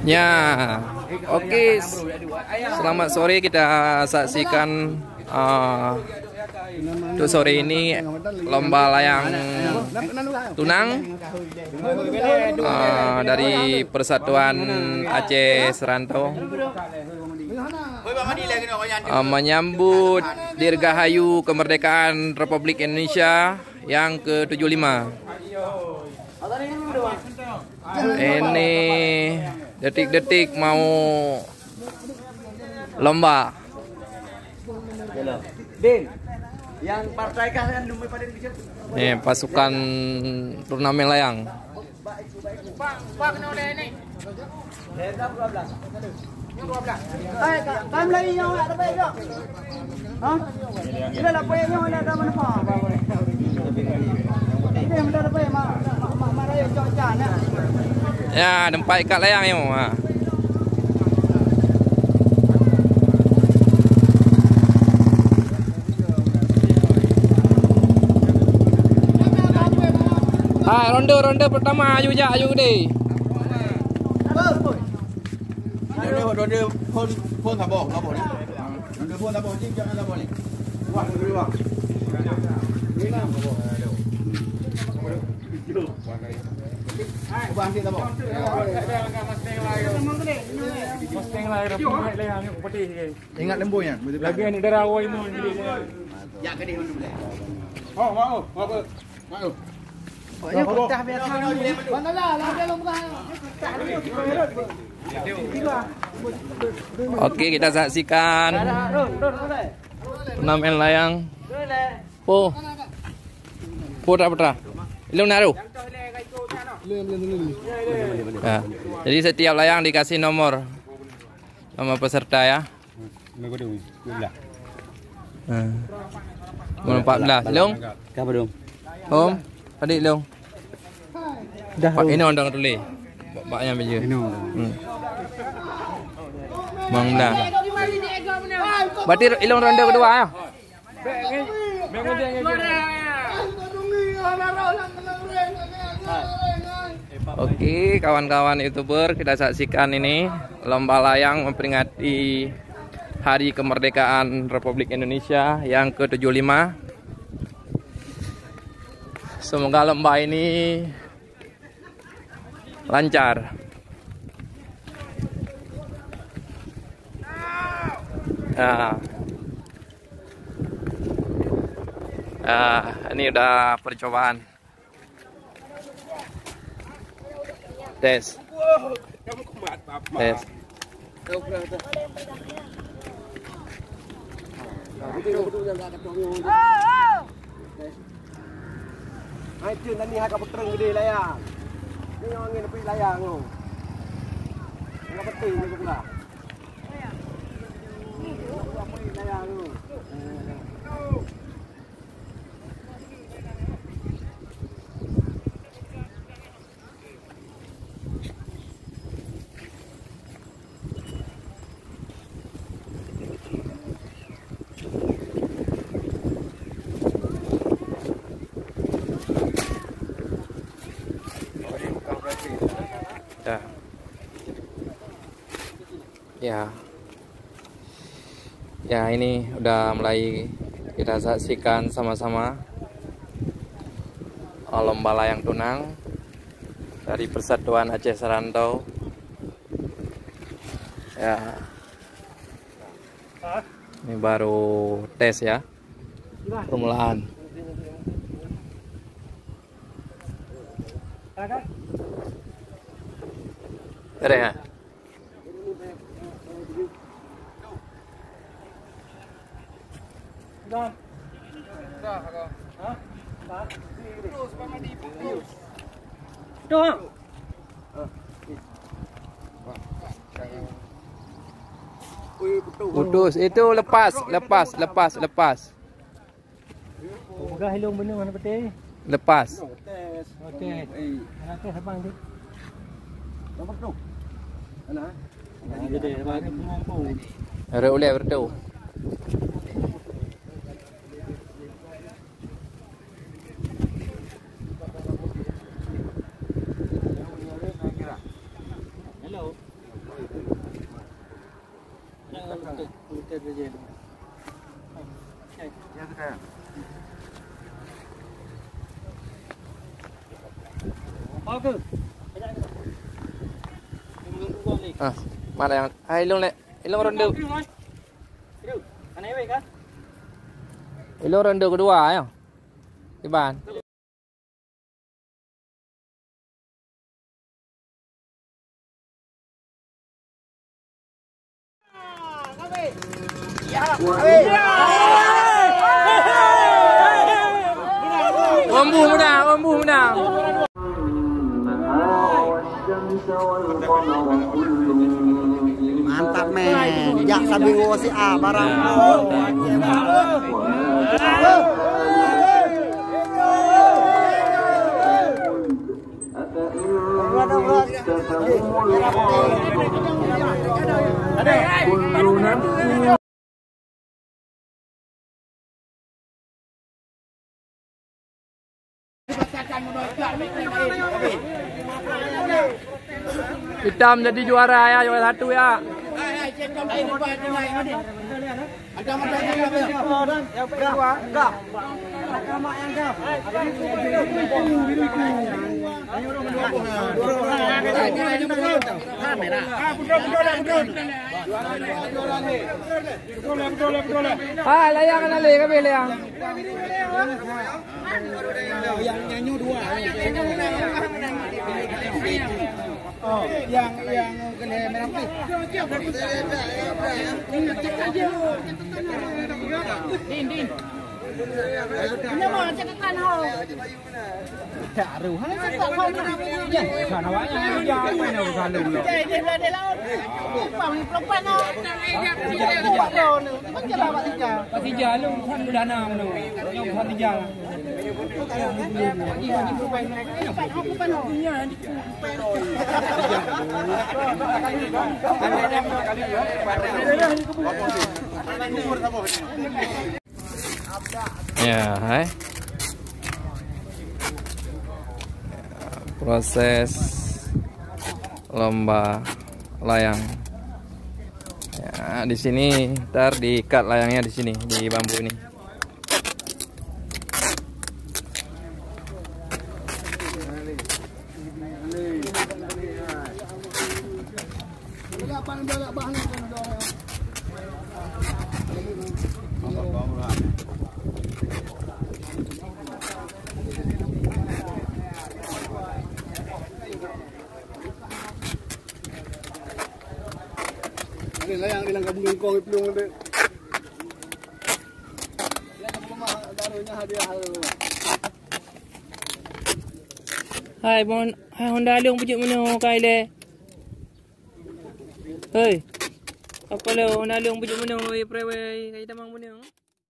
Ya, oke. Selamat sore, kita saksikan untuk sore ini lomba layang tunang dari Persatuan Aceh Serantau menyambut Dirgahayu Kemerdekaan Republik Indonesia yang ke-75. Ini detik-detik mau lomba. Yang partai kan nih pasukan turnamen layang. Ya, dempat ikat layang yo. Ronde pertama ayu deh. Ronde phone tabok apa ni? Ronde phone tabok ni jangan apa ni? Wah, wah. Ingat lembunya. Lagi ni darawa ini. Ya kedih dulu boleh. Oh, mau. Mau. Oke, kita saksikan turnamen layang. Putra. Ilung naruh. Ya. Jadi setiap layang dikasih nomor peserta ya. Nomor 14. Ilung. Om. Adik Long. Dah ini ondang tulis. Baknya meja. Mang dah. Berarti Ilong ronde kedua ya. Oke, kawan-kawan YouTuber, kita saksikan ini lomba layang memperingati Hari Kemerdekaan Republik Indonesia yang ke-75. Semoga lomba ini lancar. Ini udah percobaan. Tes. Itu nanti hak petereng gede layang. Ini angin api layang tu. Enggak penting ni pula. Api layang tu. Ya, ini udah mulai kita saksikan sama-sama lomba layang tunang dari Persatuan Aceh Serantau. Ya, ini baru tes ya, permulaan. Ada ya? Putus itu lepas. Udah hilung bener mana peti? Lepas. Okey. Nanti abang dia. Nampak tu. Ana. Jadi abang ni pemompo. Ada oleh bertu. saja. Ya sudah. Oke. Ah, mana yang? Ilong le. Ilong ronde. Aneh weh kan? Ilong ronde kedua ya. Iban. Ombu menang. Mantap men. Jak sambil ngosi barang. Hitam jadi juara ya, juara 1 ya. Layang kan ale kabe layang. Yang nyanyi 2. Oh, yang kena merah putih. Din. Ini mau cekkan ho. Taruh. Cekkan ho. Ya, sana awaknya ya main au salu lo. Dia laut. Pang perempuan ho. Patija lu kan dana lu. Yang patija. Ya, hai. Proses lomba layang. Ya, di sini ntar diikat layangnya di sini di bambu ini. Ini yang bilang kamu ngkong pelung itu. Darunya hadiah. Hai Honda Leong pujuk mana kai le. Hei. Apa le Honda Leong pujuk mana oi prewe kai tamang mana.